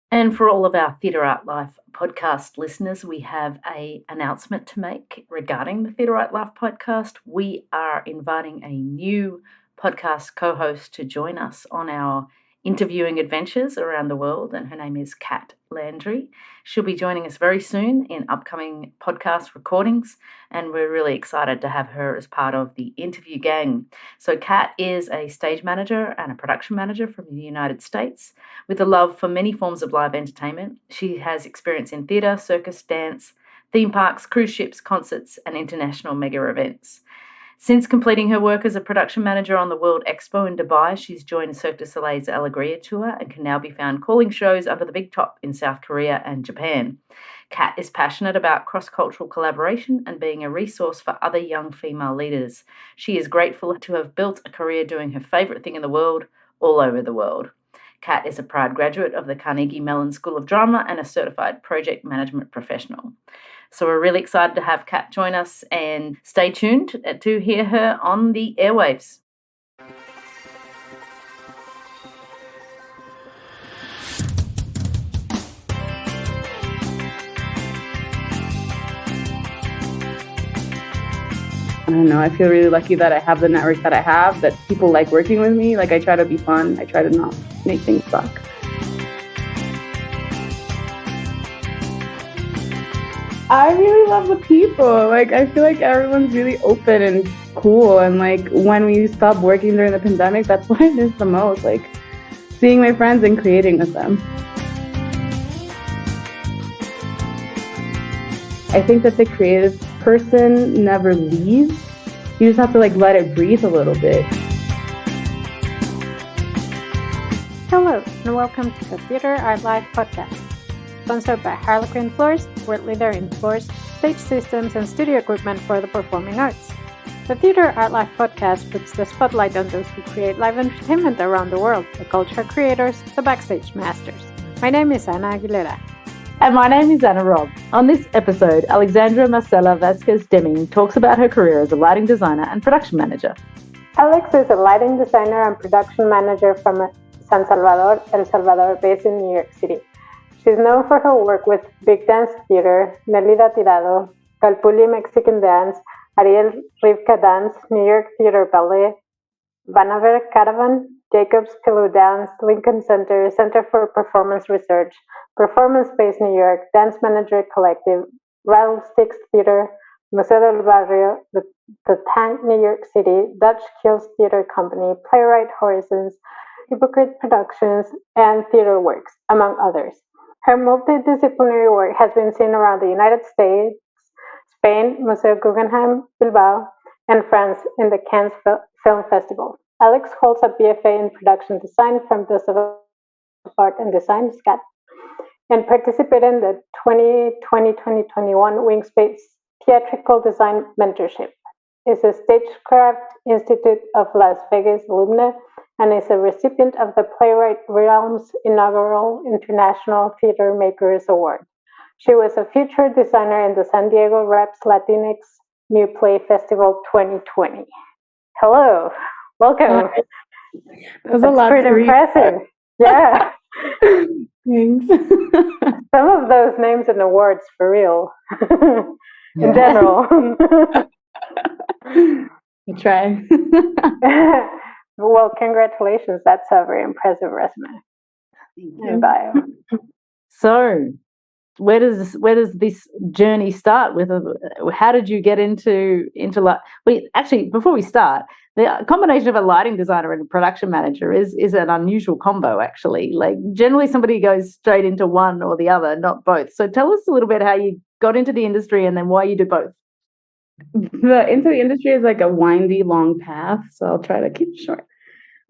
And for all of our Theatre Art Life podcast listeners, we have an announcement to make regarding the Theatre Art Life podcast. We are inviting a new podcast co-host to join us on our interviewing adventures around the world, and her name is Kat Landry. She'll be joining us very soon in upcoming podcast recordings, and we're really excited to have her as part of the interview gang. So Kat is a stage manager and a production manager from the United States with a love for many forms of live entertainment. She has experience in theatre, circus, dance, theme parks, cruise ships, concerts, and international mega events. Since completing her work as a production manager on the World Expo in Dubai, she's joined Cirque du Soleil's Alegria tour and can now be found calling shows under the big top in South Korea and Japan. Kat is passionate about cross-cultural collaboration and being a resource for other young female leaders. She is grateful to have built a career doing her favourite thing in the world, all over the world. Kat is a proud graduate of the Carnegie Mellon School of Drama and a certified project management professional. So we're really excited to have Kat join us, and stay tuned to hear her on the airwaves. I don't know, I feel really lucky that I have the network that I have, that people like working with me. Like, I try to be fun. I try to not make things suck. I really love the people. Like, I feel like everyone's really open and cool. And like, when we stopped working during the pandemic, that's what I miss the most. Like, seeing my friends and creating with them. I think that the creative person never leaves. You just have to like let it breathe a little bit. Hello, and welcome to the Theatre Art Life podcast. Sponsored by Harlequin Floors, world leader in floors, stage systems, and studio equipment for the performing arts. The Theatre Art Life podcast puts the spotlight on those who create live entertainment around the world, the culture creators, the backstage masters. My name is Ana Aguilera. And my name is Anna Robb. On this episode, Alexandra Marcela Vásquez Dheming talks about her career as a lighting designer and production manager. Alex is a lighting designer and production manager from San Salvador, El Salvador, based in New York City. She's known for her work with Big Dance Theater, Nélida Tirado, Calpulli Mexican Dance, Ariel Rivka Dance, New York Theatre Ballet, Vanaver Caravan, Jacob's Pillow Dance, Lincoln Center, Center for Performance Research, Performance Space New York, Dance Manager Collective, Rattlesticks Theater, Museo del Barrio, the Tank NYC, Dutch Kills Theater Company, Playwright Horizons, Hypokrit Productions, and Theatreworks, among others. Her multidisciplinary work has been seen around the United States, Spain, Museo Guggenheim Bilbao, and France in the Cannes Film Festival. Alex holds a BFA in Production Design from the Museo of Art and Design, SCAD, and participated in the 2020-2021 Wingspace Theatrical Design Mentorship. Is a Stagecraft Institute of Las Vegas alumna and is a recipient of the Playwright Realm's inaugural International Theatermakers Award. She was a featured designer in the San Diego Reps Latinx New Play Festival 2020. Hello, welcome. That was a lot. Pretty impressive. Yeah. Thanks. Some of those names and awards for real. In general. I try. Well, congratulations. That's a very impressive resume and bio. So, where does this journey start with? How did you get into like? Actually, before we start, the combination of a lighting designer and a production manager is an unusual combo. Actually, like generally somebody goes straight into one or the other, not both. So, tell us a little bit how you got into the industry and then why you do both. Into the industry is like a windy, long path, so I'll try to keep it short.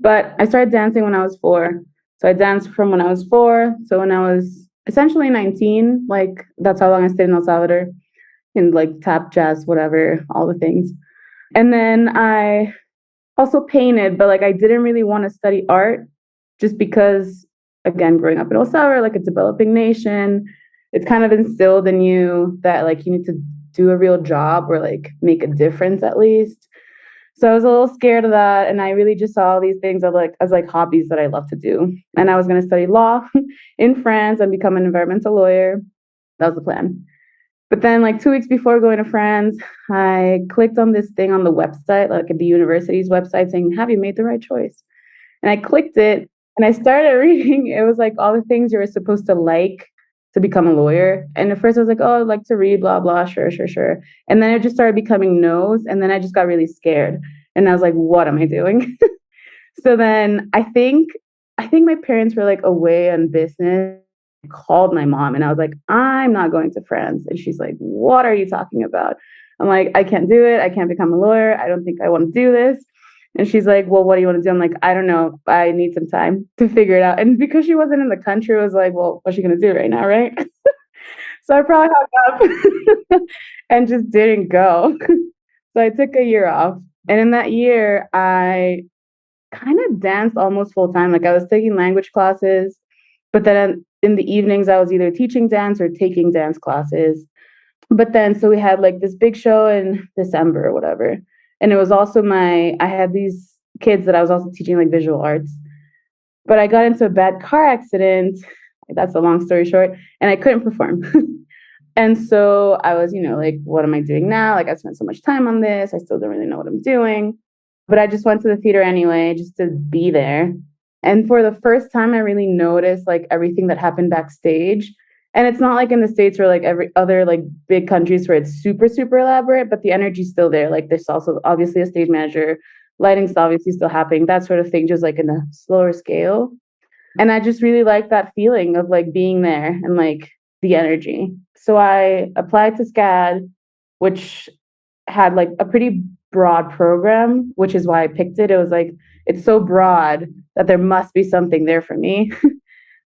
But I started dancing when I was 4. So I danced from when I was 4. So when I was essentially 19, like that's how long I stayed in El Salvador, in like tap, jazz, whatever, all the things. And then I also painted, but like I didn't really want to study art just because, again, growing up in El Salvador, like a developing nation, it's kind of instilled in you that like you need to do a real job or like make a difference at least. So I was a little scared of that. And I really just saw all these things as hobbies that I love to do. And I was going to study law in France and become an environmental lawyer. That was the plan. But then like 2 weeks before going to France, I clicked on this thing on the website, like at the university's website saying, have you made the right choice? And I clicked it and I started reading. It was like all the things you were supposed to like to become a lawyer. And at first I was like, oh, I'd like to read, blah, blah, sure. And then it just started becoming no's. And then I just got really scared. And I was like, what am I doing? So then I think my parents were like away on business. I called my mom and I was like, I'm not going to France. And she's like, what are you talking about? I'm like, I can't do it. I can't become a lawyer. I don't think I want to do this. And she's like, well, what do you want to do? I'm like, I don't know. I need some time to figure it out. And because she wasn't in the country, I was like, well, what's she going to do right now, right? So I probably hung up and just didn't go. So I took a year off. And in that year, I kind of danced almost full time. Like I was taking language classes, but then in the evenings, I was either teaching dance or taking dance classes. But then, so we had like this big show in December or whatever. And it was also I had these kids that I was also teaching like visual arts. But I got into a bad car accident. That's a long story short. And I couldn't perform. And so I was, like, what am I doing now? Like I spent so much time on this. I still don't really know what I'm doing. But I just went to the theater anyway, just to be there. And for the first time, I really noticed like everything that happened backstage. And it's not like in the States or like every other like big countries where it's super, super elaborate, but the energy's still there. Like there's also obviously a stage manager, lighting's obviously still happening, that sort of thing, just like in a slower scale. And I just really like that feeling of like being there and like the energy. So I applied to SCAD, which had like a pretty broad program, which is why I picked it. It was like, it's so broad that there must be something there for me.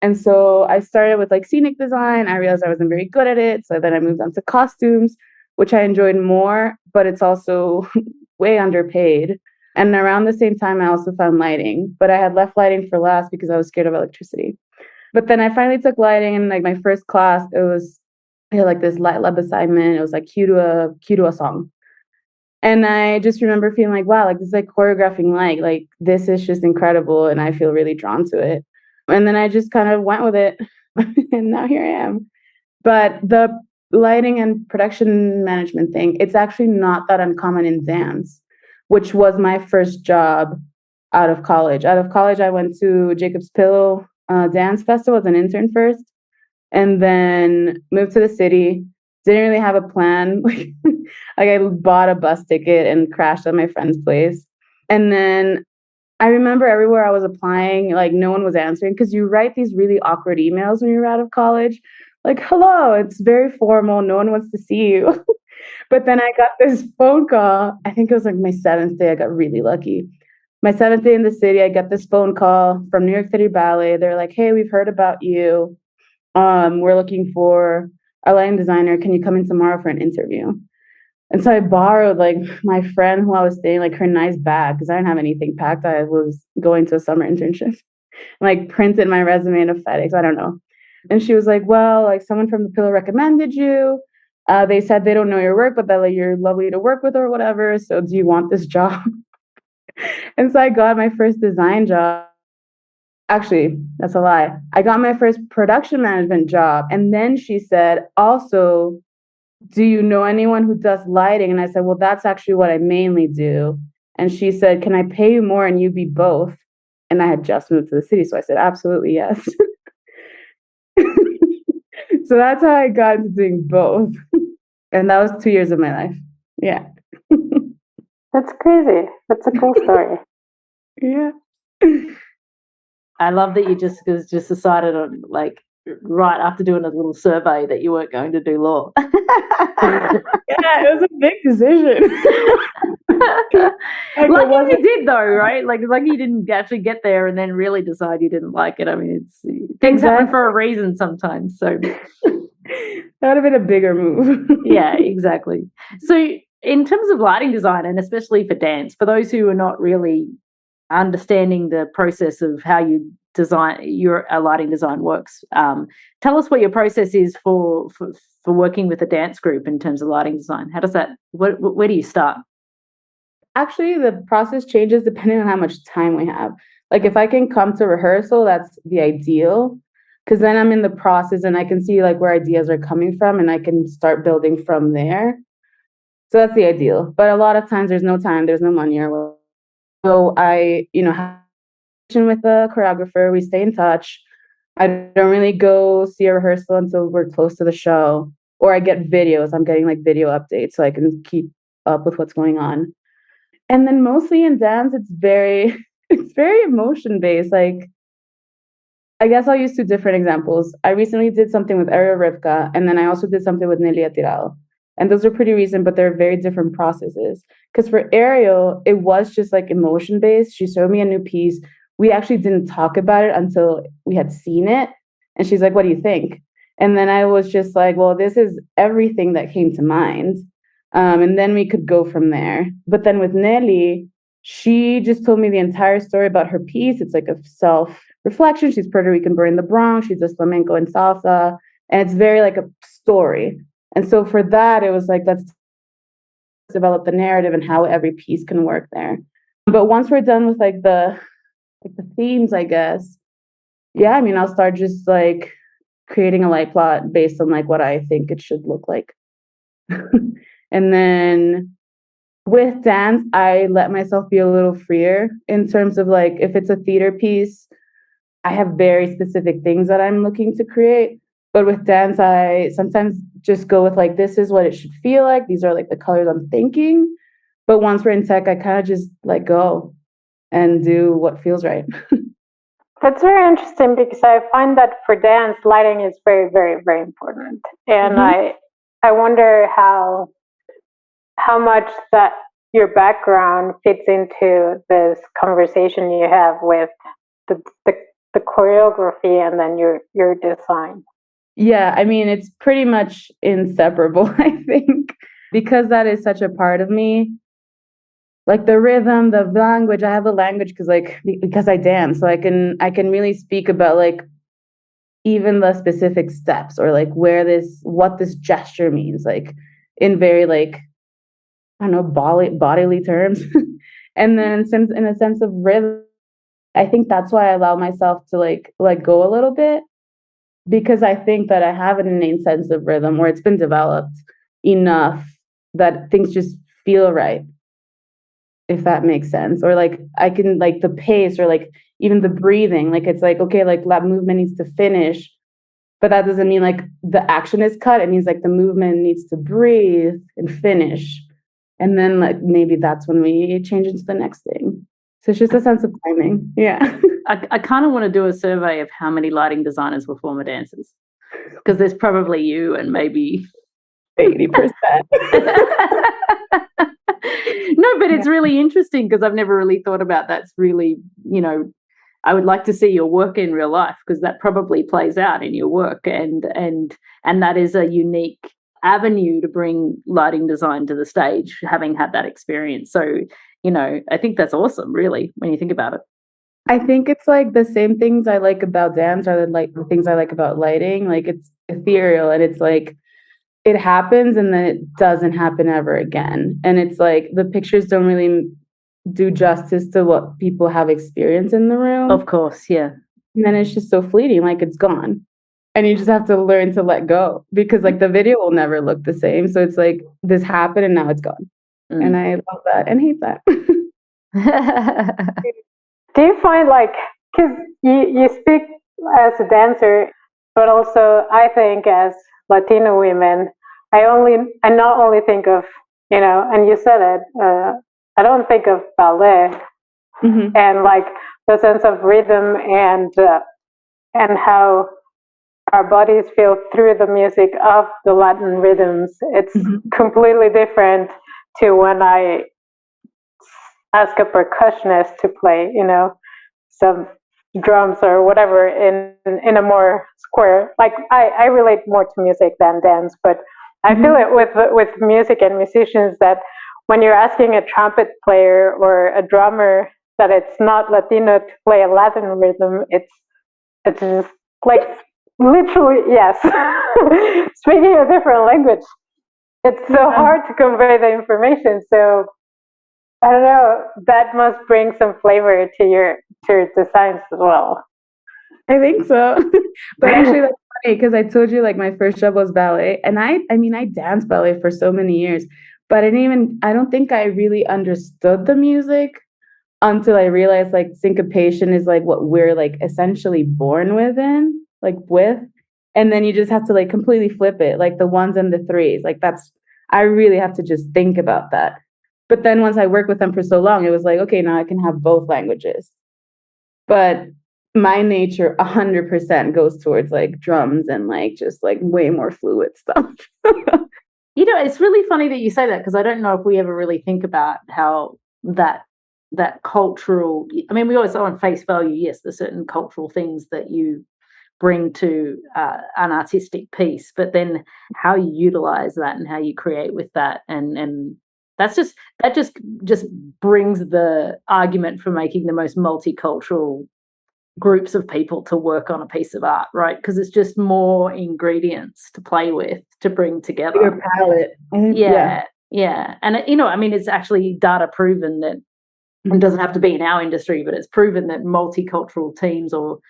And so I started with like scenic design. I realized I wasn't very good at it. So then I moved on to costumes, which I enjoyed more, but it's also way underpaid. And around the same time, I also found lighting, but I had left lighting for last because I was scared of electricity. But then I finally took lighting, and like my first class, I had like this light lab assignment. It was like cue to a song. And I just remember feeling like, wow, like this is like choreographing like this is just incredible. And I feel really drawn to it. And then I just kind of went with it. And now here I am. But the lighting and production management thing, it's actually not that uncommon in dance, which was my first job out of college. Out of college, I went to Jacob's Pillow Dance Festival as an intern first, and then moved to the city. Didn't really have a plan. Like I bought a bus ticket and crashed at my friend's place. And then I remember everywhere I was applying, like no one was answering, because you write these really awkward emails when you're out of college. Like, hello, it's very formal. No one wants to see you. But then I got this phone call. I think it was like my 7th day. I got really lucky. My 7th day in the city, I got this phone call from New York Theatre Ballet. They're like, hey, we've heard about you. We're looking for a lighting designer. Can you come in tomorrow for an interview? And so I borrowed like my friend who I was staying, like her nice bag, because I didn't have anything packed. I was going to a summer internship. Like printed my resume in a FedEx. I don't know. And she was like, well, like someone from the Pillow recommended you. They said they don't know your work, but that like you're lovely to work with or whatever. So do you want this job? And so I got my first design job. Actually, that's a lie. I got my first production management job. And then she said, also, do you know anyone who does lighting? And I said, well, that's actually what I mainly do. And she said, can I pay you more and you be both? And I had just moved to the city. So I said, absolutely, yes. So that's how I got into doing both. And that was 2 years of my life. Yeah. That's crazy. That's a cool story. Yeah. I love that you just decided on like right after doing a little survey that you weren't going to do law. Yeah, it was a big decision. Lucky you did though, right? Like lucky you didn't actually get there and then really decide you didn't like it. I mean, things happen for a reason sometimes. So that would have been a bigger move. Yeah, exactly. So in terms of lighting design, and especially for dance, for those who are not really understanding the process of how you design your lighting design works, tell us what your process is for working with a dance group in terms of lighting design. How does that? Where do you start? actually, the process changes depending on how much time we have. Like if I can come to rehearsal, that's the ideal, because then I'm in the process and I can see like where ideas are coming from and I can start building from there. So that's the ideal. But a lot of times there's no time, there's no money or whatever. So I, have with the choreographer, we stay in touch. I don't really go see a rehearsal until we're close to the show, or I get videos. I'm getting like video updates so I can keep up with what's going on. And then mostly in dance, it's very emotion based. Like, I guess I'll use two different examples. I recently did something with Ariel Rivka, and then I also did something with Nélida Tirado. And those are pretty recent, but they're very different processes. Because for Ariel, it was just like emotion based. She showed me a new piece. We actually didn't talk about it until we had seen it. And she's like, "What do you think?" And then I was just like, well, this is everything that came to mind. And then we could go from there. But then with Nelly, she just told me the entire story about her piece. It's like a self-reflection. She's Puerto Rican, born in the Bronx. She does flamenco and salsa. And it's very like a story. And so for that, it was like, let's develop the narrative and how every piece can work there. But once we're done with like the themes, I guess, yeah, I mean, I'll start just like creating a light plot based on like what I think it should look like. And then with dance, I let myself be a little freer in terms of like, if it's a theater piece, I have very specific things that I'm looking to create. But with dance, I sometimes just go with like, this is what it should feel like. These are like the colors I'm thinking. But once we're in tech, I kind of just like go and do what feels right. That's very interesting because I find that for dance, lighting is very, very, very important. And I wonder how much that your background fits into this conversation you have with the choreography and then your design. Yeah, I mean, it's pretty much inseparable, I think, because that is such a part of me. Like the rhythm, the language, I have the language because I dance, so I can really speak about like even the specific steps or like what this gesture means, like in very like, I don't know, bodily terms. And then in a sense of rhythm, I think that's why I allow myself to like let go a little bit, because I think that I have an innate sense of rhythm where it's been developed enough that things just feel right, if that makes sense. Or like I can like the pace or like even the breathing, like it's like, okay, like that movement needs to finish, but that doesn't mean like the action is cut. It means like the movement needs to breathe and finish. And then like maybe that's when we change into the next thing. So it's just a sense of timing. Yeah. I kind of want to do a survey of how many lighting designers were former dancers, because there's probably you and maybe 80%. No, but it's really interesting because I've never really thought about that's really, I would like to see your work in real life, because that probably plays out in your work, and that is a unique avenue to bring lighting design to the stage, having had that experience. So, I think that's awesome, really, when you think about it. I think it's like the same things I like about dance are like the things I like about lighting. Like it's ethereal and it's like it happens and then it doesn't happen ever again. And it's like the pictures don't really do justice to what people have experienced in the room. Of course, yeah. And then it's just so fleeting, like it's gone. And you just have to learn to let go, because like the video will never look the same. So it's like this happened and now it's gone. And I love that and hate that. Do you find like, because you speak as a dancer, but also I think as Latino women, I not only think of, and you said it, I don't think of ballet and like the sense of rhythm and how our bodies feel through the music of the Latin rhythms. It's completely different to when I ask a percussionist to play, some drums or whatever in a more square. Like I relate more to music than dance, but I feel it with music and musicians that when you're asking a trumpet player or a drummer that it's not Latino to play a Latin rhythm, it's just like literally, yes, speaking a different language. It's so hard to convey the information. So I don't know. That must bring some flavor to your designs as well. I think so. But actually that's funny because I told you like my first job was ballet. And I mean I danced ballet for so many years, but I don't think I really understood the music until I realized like syncopation is like what we're like essentially born within, like with. And then you just have to like completely flip it, like the ones and the threes. Like I really have to just think about that. But then once I worked with them for so long, it was like, okay, now I can have both languages. But my nature 100% goes towards like drums and like just like way more fluid stuff. It's really funny that you say that because I don't know if we ever really think about how that cultural, I mean, we always say on face value, yes, there's certain cultural things that you bring to an artistic piece, but then how you utilize that and how you create with that, and that just brings the argument for making the most multicultural groups of people to work on a piece of art, right? Because it's just more ingredients to play with, to bring together. Your palette. Yeah. And I mean, it's actually data proven that it doesn't have to be in our industry, but it's proven that multicultural teams or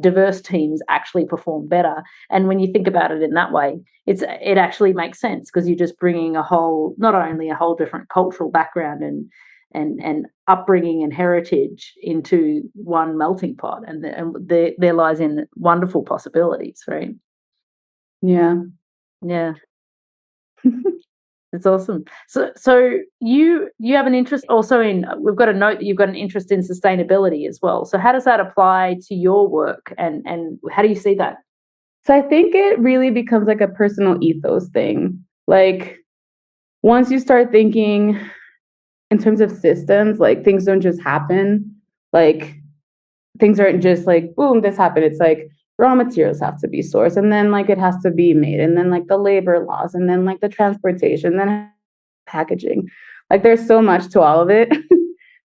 diverse teams actually perform better. And when you think about it in that way, it actually makes sense because you're just bringing not only a whole different cultural background and upbringing and heritage into one melting pot, and there lies in wonderful possibilities, right? Yeah. It's awesome. So you have an interest also we've got a note that you've got an interest in sustainability as well. So how does that apply to your work, and how do you see that? So I think it really becomes like a personal ethos thing. Like once you start thinking in terms of systems, like things don't just happen. Like things aren't just like, boom, this happened. It's like raw materials have to be sourced, and then like it has to be made, and then like the labor laws, and then like the transportation, then packaging. Like there's so much to all of it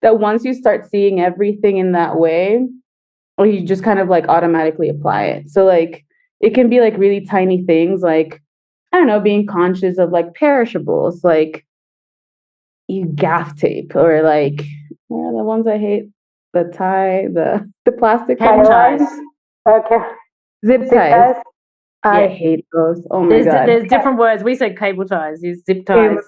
that once you start seeing everything in that way, or you just kind of like automatically apply it. So like it can be like really tiny things, like I don't know, being conscious of like perishables, like you gaff tape, or like what are the ones I hate? The tie, the plastic ties. Okay. Zip ties. I hate those. Oh my God. There's different words. We say cable ties, use zip ties.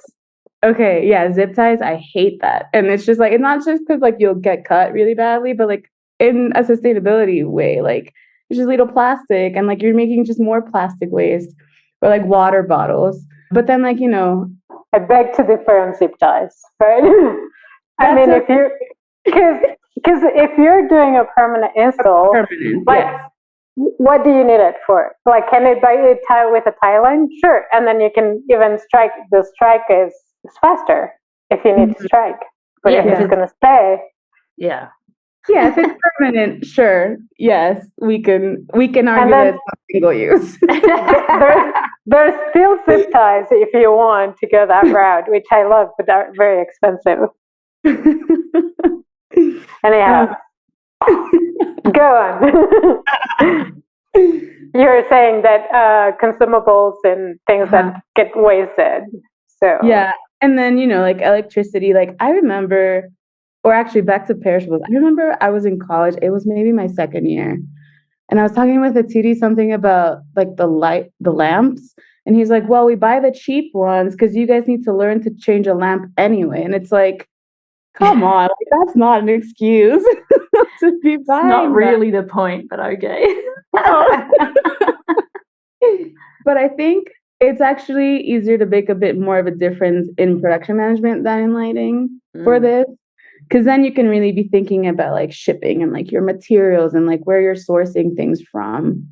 Okay, yeah, zip ties. I hate that. And it's just like, it's not just because like you'll get cut really badly, but like in a sustainability way, like it's just little plastic, and like you're making just more plastic waste, or like water bottles. But then like, I beg to differ on zip ties, right? I mean, because if you're doing a permanent install, yes. What do you need it for? Like, can it tie with a tie line? Sure. And then you can even strike. The strike is faster if you need to strike. But if it's going to stay. Yeah. Yeah, if it's permanent, sure. Yes, we can argue that it's not single use. there's still zip ties if you want to go that route, which I love, but they're very expensive. Anyhow. Go on. You were saying that consumables and things that get wasted. So yeah, and then like electricity. Like I remember, or actually back to perishables. I remember I was in college. It was maybe my second year, and I was talking with a TD something about like the lamps, and he's like, "Well, we buy the cheap ones because you guys need to learn to change a lamp anyway." And it's like, come on, like, that's not an excuse to be buying. Not really the point, but okay. But I think it's actually easier to make a bit more of a difference in production management than in lighting for this. Because then you can really be thinking about like shipping and like your materials and like where you're sourcing things from.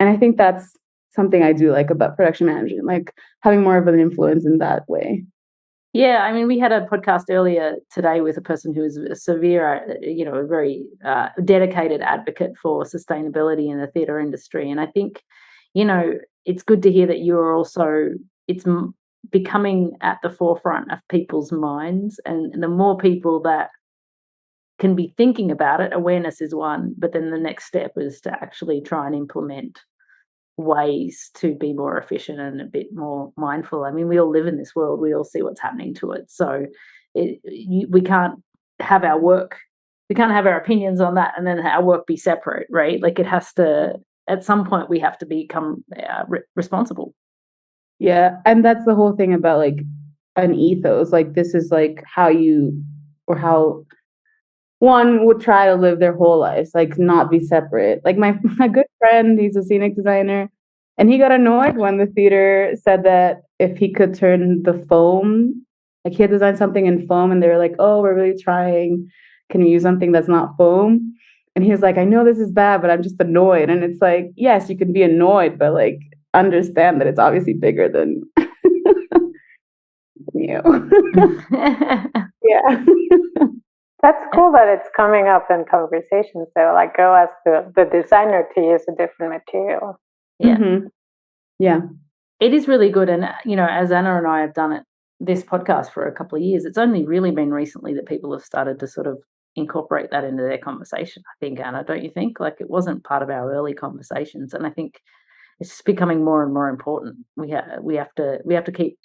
And I think that's something I do like about production management, like having more of an influence in that way. Yeah, I mean, we had a podcast earlier today with a person who is a severe, a very dedicated advocate for sustainability in the theatre industry. And I think, it's good to hear that you're also, it's becoming at the forefront of people's minds. And the more people that can be thinking about it, awareness is one, but then the next step is to actually try and implement ways to be more efficient and a bit more mindful. I mean, we all live in this world. We all see what's happening to it. So we can't have our work, we can't have our opinions on that and then our work be separate, right? Like it has to, at some point we have to become responsible. Yeah, and that's the whole thing about like an ethos. Like this is like how you, or how one would try to live their whole lives, like not be separate. Like my good friend, he's a scenic designer, and he got annoyed when the theater said that if he could turn the foam, like he had designed something in foam, and they were like, "Oh, we're really trying. Can you use something that's not foam?" And he was like, "I know this is bad, but I'm just annoyed." And it's like, yes, you can be annoyed, but like understand that it's obviously bigger than you. Yeah. That's cool that it's coming up in conversations though. Like go ask the designer to use a different material. Yeah. Mm-hmm. Yeah. It is really good. And, as Anna and I have done this podcast for a couple of years, it's only really been recently that people have started to sort of incorporate that into their conversation. I think, Anna, don't you think? Like it wasn't part of our early conversations. And I think it's just becoming more and more important. We have to keep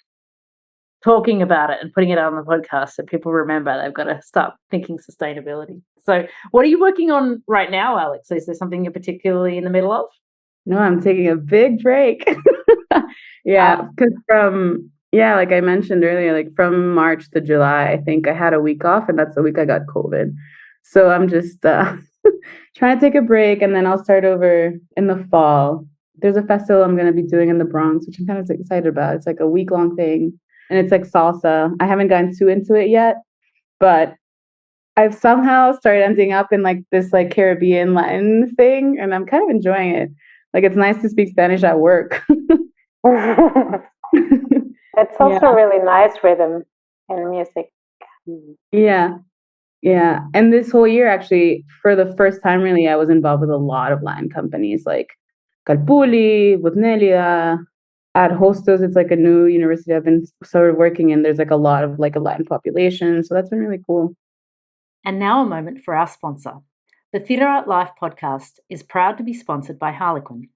talking about it and putting it out on the podcast so people remember they've got to start thinking sustainability. So what are you working on right now, Alex? Is there something you're particularly in the middle of? No, I'm taking a big break. Yeah, because like I mentioned earlier, like from March to July, I think I had a week off, and that's the week I got COVID. So I'm just trying to take a break, and then I'll start over in the fall. There's a festival I'm going to be doing in the Bronx, which I'm kind of excited about. It's like a week-long thing, and it's like salsa. I haven't gotten too into it yet, but I've somehow started ending up in like this like Caribbean Latin thing, and I'm kind of enjoying it. Like it's nice to speak Spanish at work. It's also really nice rhythm in music. Yeah. Yeah. And this whole year, actually, for the first time, really, I was involved with a lot of Latin companies like Calpulli, with Nélida. At Hostos, it's like a new university I've been started working in. There's like a lot of like a Latin population. So that's been really cool. And now a moment for our sponsor. The Theatre Art Life podcast is proud to be sponsored by Harlequin.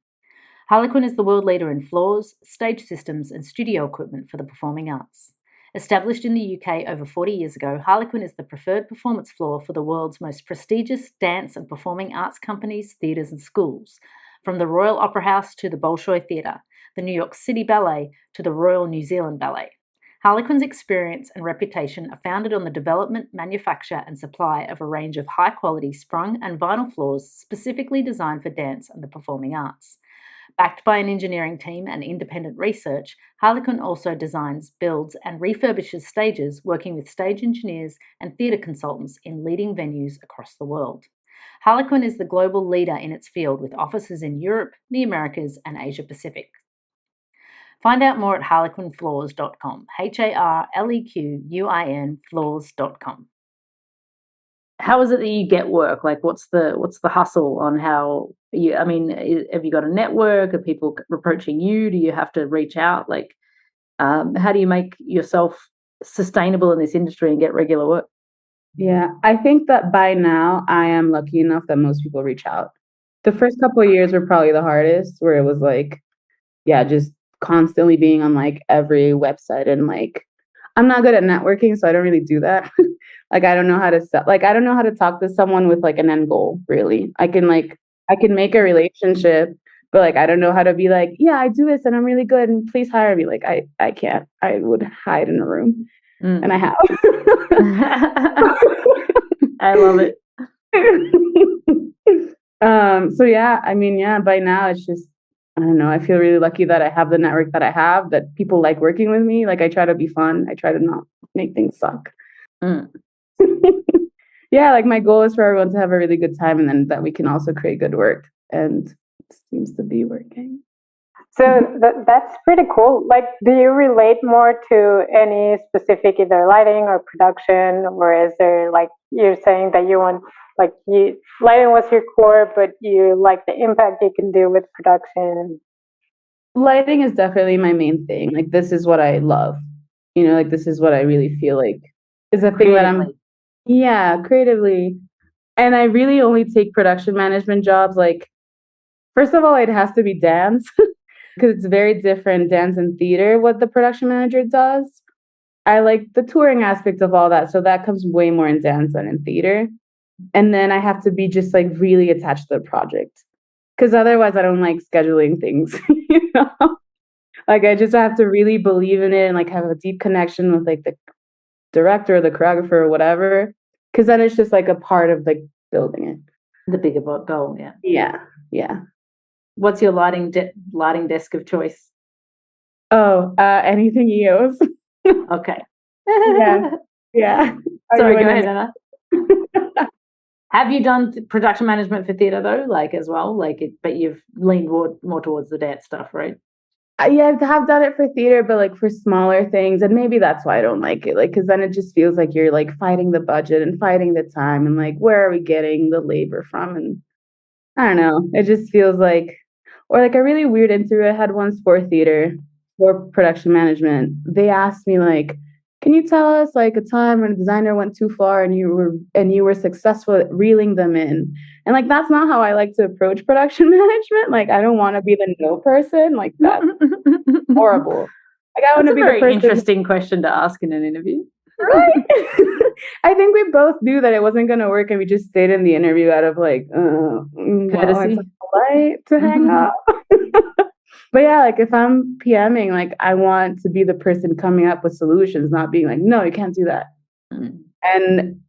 Harlequin is the world leader in floors, stage systems, and studio equipment for the performing arts. Established in the UK over 40 years ago, Harlequin is the preferred performance floor for the world's most prestigious dance and performing arts companies, theatres, and schools, from the Royal Opera House to the Bolshoi Theatre, the New York City Ballet to the Royal New Zealand Ballet. Harlequin's experience and reputation are founded on the development, manufacture, and supply of a range of high-quality sprung and vinyl floors specifically designed for dance and the performing arts. Backed by an engineering team and independent research, Harlequin also designs, builds, and refurbishes stages, working with stage engineers and theatre consultants in leading venues across the world. Harlequin is the global leader in its field with offices in Europe, the Americas, and Asia Pacific. Find out more at harlequinfloors.com, HARLEQUIN floors.com. How is it that you get work? Like, what's the hustle on how you? I mean, have you got a network? Are people approaching you? Do you have to reach out? Like, how do you make yourself sustainable in this industry and get regular work? Yeah, I think that by now I am lucky enough that most people reach out. The first couple of years were probably the hardest, where it was like, just constantly being on like every website, and like I'm not good at networking, so I don't really do that. Like I don't know how to I don't know how to talk to someone with like an end goal, really. I can make a relationship, but like I don't know how to be like, yeah, I do this and I'm really good and please hire me. Like I can't. I would hide in a room. And I have. I love it. So yeah, I mean, by now it's just, I don't know, I feel really lucky that I have the network that I have, that people like working with me. Like I try to be fun. I try to not make things suck. Yeah, like my goal is for everyone to have a really good time, and then that we can also create good work. And it seems to be working. So that's pretty cool. Like, do you relate more to any specific either lighting or production, or is there like you're saying that you want lighting was your core, but you like the impact you can do with production? Lighting is definitely my main thing. Like this is what I love. Like this is what I really feel like is the thing that I'm. Yeah, creatively. And I really only take production management jobs. Like, first of all, it has to be dance because it's very different, dance and theater, what the production manager does. I like the touring aspect of all that. So that comes way more in dance than in theater. And then I have to be just like really attached to the project. Because otherwise I don't like scheduling things, you know? Like I just have to really believe in it and like have a deep connection with like the director or the choreographer or whatever. Because then it's just like a part of like building it. The bigger goal, yeah. Yeah. What's your lighting desk of choice? Oh, anything EOS. Okay. Yeah. Sorry, go ahead, Anna. Have you done production management for theatre though, like as well, but you've leaned more towards the dance stuff, right? Yeah, I have done it for theater, but like for smaller things, and maybe that's why I don't like it. Like, because then it just feels like you're like fighting the budget and fighting the time, and like where are we getting the labor from? And I don't know. It just feels like, or like a really weird interview I had once for theater, for production management. They asked me like, can you tell us like a time when a designer went too far and you were successful at reeling them in? And like that's not how I like to approach production management. Like I don't want to be the no person. Like that's horrible. Like I want to be the person. Very interesting question to ask in an interview. Right? I think we both knew that it wasn't going to work, and we just stayed in the interview out of like courtesy, polite to hang up. But yeah, like if I'm PMing, like I want to be the person coming up with solutions, not being like, no, you can't do that. Mm. And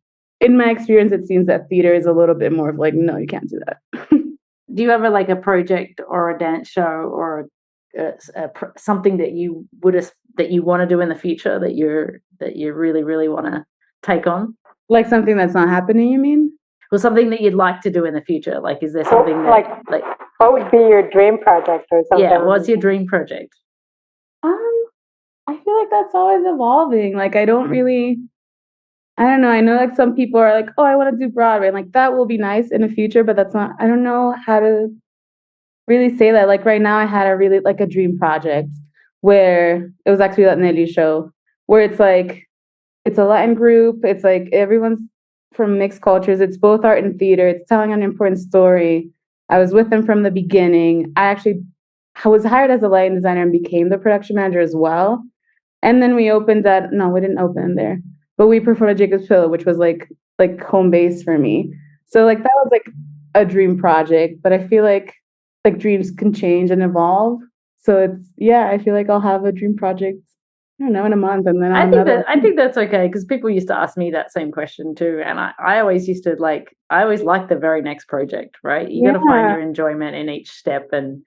in my experience, it seems that theater is a little bit more of like, no, you can't do that. Do you ever like a project or a dance show or something that you want to do in the future that you really, really want to take on? Like something that's not happening, you mean? Well, something that you'd like to do in the future. Like, is there something like what would be your dream project or something? Yeah, what's your dream project? I feel like that's always evolving. Like I don't know. I know like some people are like, oh, I want to do Broadway. And like that will be nice in the future, but that's not, I don't know how to really say that. Like right now I had a dream project where it was actually that Nelly show where it's like, it's a Latin group. It's like everyone's from mixed cultures. It's both art and theater. It's telling an important story. I was with them from the beginning. I was hired as a lighting designer and became the production manager as well. And then we didn't open there, but we performed at Jacob's Pillow, which was like home base for me. So like that was like a dream project, but I feel like dreams can change and evolve. So I feel like I'll have a dream project, I don't know, in a month, and then I think that's okay, because people used to ask me that same question too, and I always used to I always like the very next project, right? You got to find your enjoyment in each step, and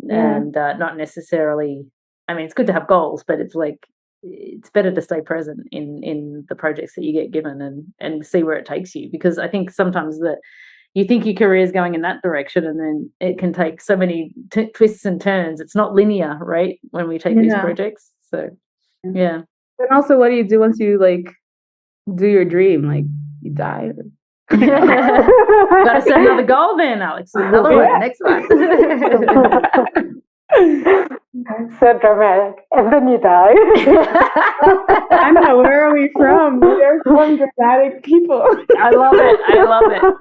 not necessarily. I mean, it's good to have goals, but it's like it's better to stay present in the projects that you get given and see where it takes you, because I think sometimes that you think your career is going in that direction, and then it can take so many twists and turns. It's not linear, right? When we take these projects, so. Yeah. And also, what do you do once you like do your dream? Like you die? Gotta set another goal then, Alex. Another one, next one. So dramatic. And then you die. I know, where are we from? We're from dramatic people. I love it.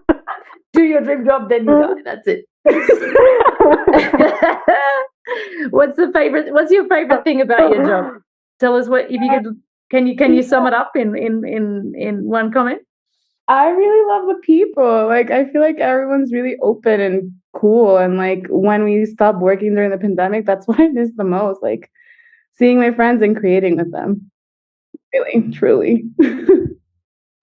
Do your dream job, then you die. That's it. What's your favorite thing about your job? Tell us what, if you could, can you sum it up in one comment? I really love the people. Like I feel like everyone's really open and cool. And like when we stopped working during the pandemic, that's what I miss the most. Like seeing my friends and creating with them. Really, truly.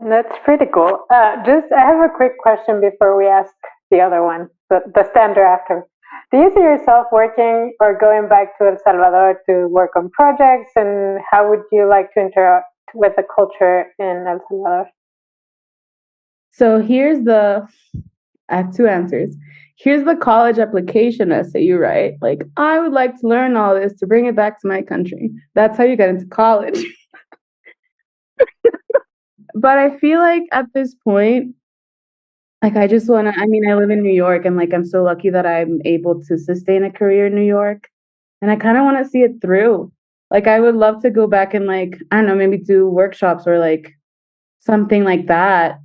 That's pretty cool. I have a quick question before we ask the other one, the standard after. Do you see yourself working or going back to El Salvador to work on projects? And how would you like to interact with the culture in El Salvador? So I have two answers. Here's the college application essay you write. Like, I would like to learn all this to bring it back to my country. That's how you get into college. But I feel like at this point, like I live in New York, and like I'm so lucky that I'm able to sustain a career in New York. And I kind of want to see it through. Like I would love to go back and like, I don't know, maybe do workshops or like something like that,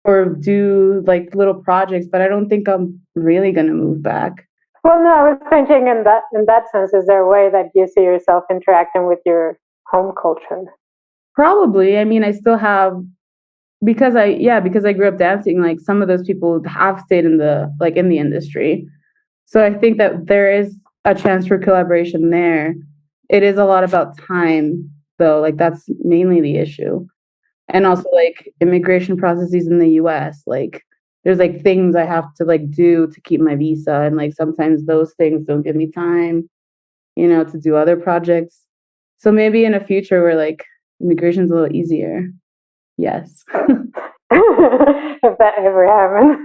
or do like little projects, but I don't think I'm really gonna move back. Well, no, I was thinking in that sense, is there a way that you see yourself interacting with your home culture? Probably. I mean, I still have, because I grew up dancing, like some of those people have stayed in the industry. So I think that there is a chance for collaboration there. It is a lot about time though, like that's mainly the issue. And also like immigration processes in the US, like there's like things I have to like do to keep my visa, and like sometimes those things don't give me time, to do other projects. So maybe in a future where like immigration's a little easier. Yes. If that ever happens.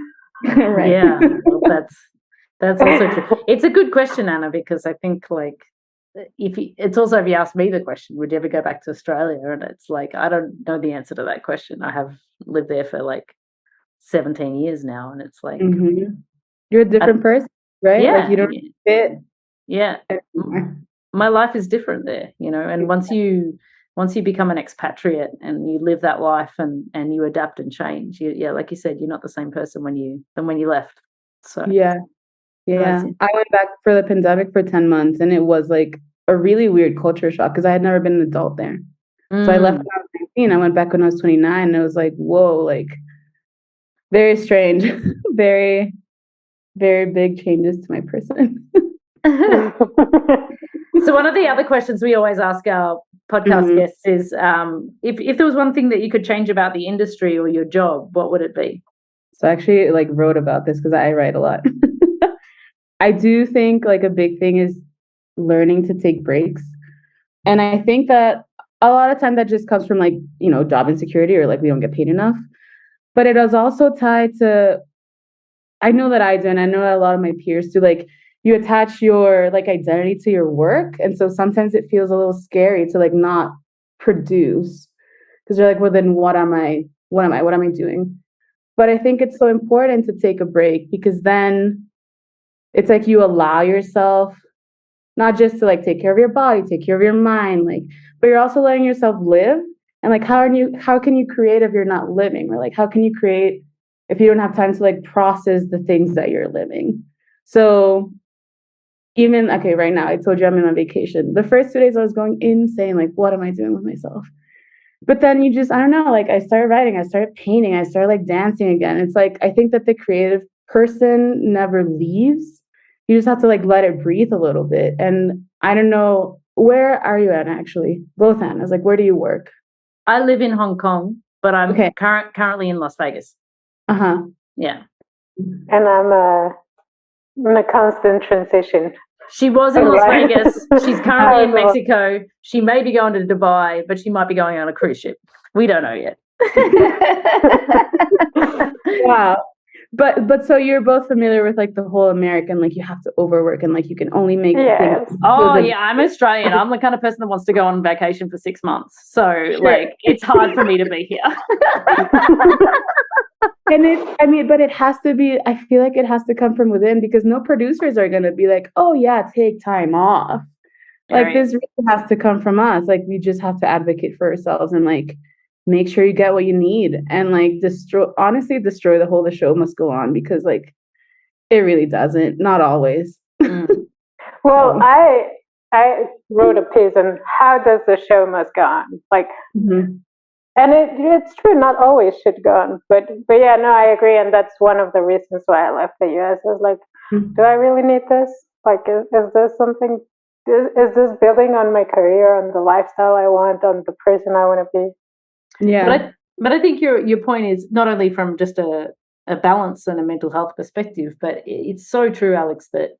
Right. Yeah, well, that's also true. It's a good question, Anna, because I think like it's also, if you ask me the question, would you ever go back to Australia? And it's like, I don't know the answer to that question. I have lived there for like 17 years now, and it's like, you're a different person, right? Yeah, like you don't fit. Yeah, my life is different there, and once you become an expatriate and you live that life and you adapt and change, like you said, you're not the same person when you left. So yeah. I went back for the pandemic for 10 months, and it was like a really weird culture shock because I had never been an adult there. So I left when I was 19. I went back when I was 29, and it was like, whoa, like very strange. Very, very big changes to my person. So one of the other questions we always ask our podcast guests is, if there was one thing that you could change about the industry or your job, what would it be? So I actually like wrote about this because I write a lot. I do think like a big thing is learning to take breaks. And I think that a lot of time that just comes from like, job insecurity, or like we don't get paid enough. But it is also tied to, I know that I do, and I know that a lot of my peers do, like you attach your like identity to your work. And so sometimes it feels a little scary to like not produce, because you're like, well, then what am I doing? But I think it's so important to take a break, because then it's like you allow yourself not just to like take care of your body, take care of your mind, like, but you're also letting yourself live. And like, how can you create if you're not living? Or like, how can you create if you don't have time to like process the things that you're living? So even, okay, right now, I told you I'm in on vacation. The first 2 days I was going insane. Like, what am I doing with myself? But then you just, I don't know, like I started writing, I started painting, I started like dancing again. It's like, I think that the creative person never leaves. You just have to like let it breathe a little bit. And I don't know, where are you at actually? Both Annas, like where do you work? I live in Hong Kong, but I'm currently in Las Vegas. Yeah. And I'm in a constant transition. She was in Las Vegas. She's currently in Mexico. She may be going to Dubai, but she might be going on a cruise ship. We don't know yet. Wow. But so you're both familiar with like the whole American, like you have to overwork and like you can only make things. Oh yeah, I'm Australian. I'm the kind of person that wants to go on vacation for 6 months. So like it's hard for me to be here. And but it has to be, I feel like it has to come from within, because no producers are gonna be like, oh yeah, take time off. Like this really has to come from us. Like we just have to advocate for ourselves and like make sure you get what you need, and like destroy the whole the show must go on, because like it really doesn't, not always. Well, I wrote a piece on how does the show must go on, like and it's true, not always should go on, but yeah, no, I agree, and that's one of the reasons why I left the US. I was like, do I really need this? Like, is this something, is this building on my career, on the lifestyle I want, on the person I want to be? Yeah, but I think your point is not only from just a balance and a mental health perspective, but it's so true, Alex, that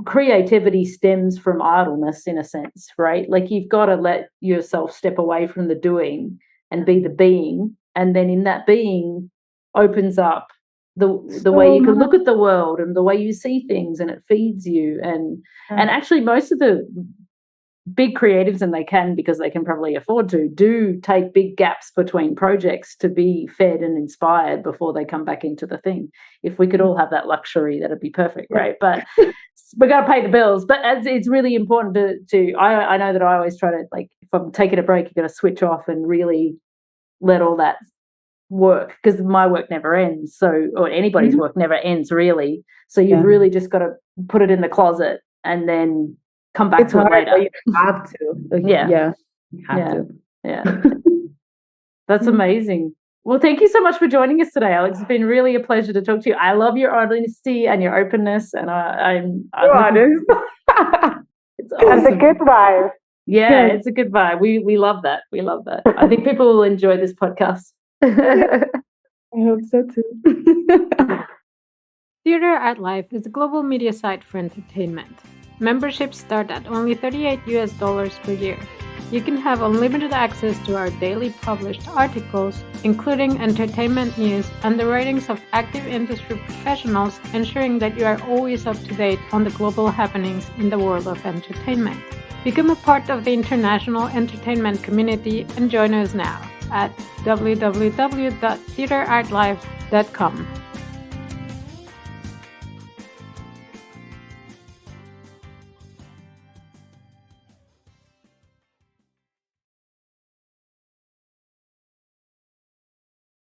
creativity stems from idleness in a sense, right? Like you've got to let yourself step away from the doing and be the being, and then in that being opens up the way you can look at the world and the way you see things, and it feeds you. And actually most of the big creatives, and they can because they can probably afford to, do take big gaps between projects to be fed and inspired before they come back into the thing. If we could all have that luxury, that'd be perfect, right? But we got to pay the bills. But it's really important to I know that I always try to, like, if I'm taking a break, you got to switch off and really let all that work, because my work never ends. So, or anybody's work never ends really. So you've really just got to put it in the closet and then come back to it later. You have to. You have to. Yeah. That's amazing. Well, thank you so much for joining us today, Alex. It's been really a pleasure to talk to you. I love your honesty and your openness, and I'm honest. It's awesome. That's a good vibe. Yeah, it's a good vibe. We love that. We love that. I think people will enjoy this podcast. I hope so too. Theater at Life is a global media site for entertainment. Memberships start at only $38 per year. You can have unlimited access to our daily published articles, including entertainment news and the writings of active industry professionals, ensuring that you are always up to date on the global happenings in the world of entertainment. Become a part of the international entertainment community and join us now at www.theaterartlife.com.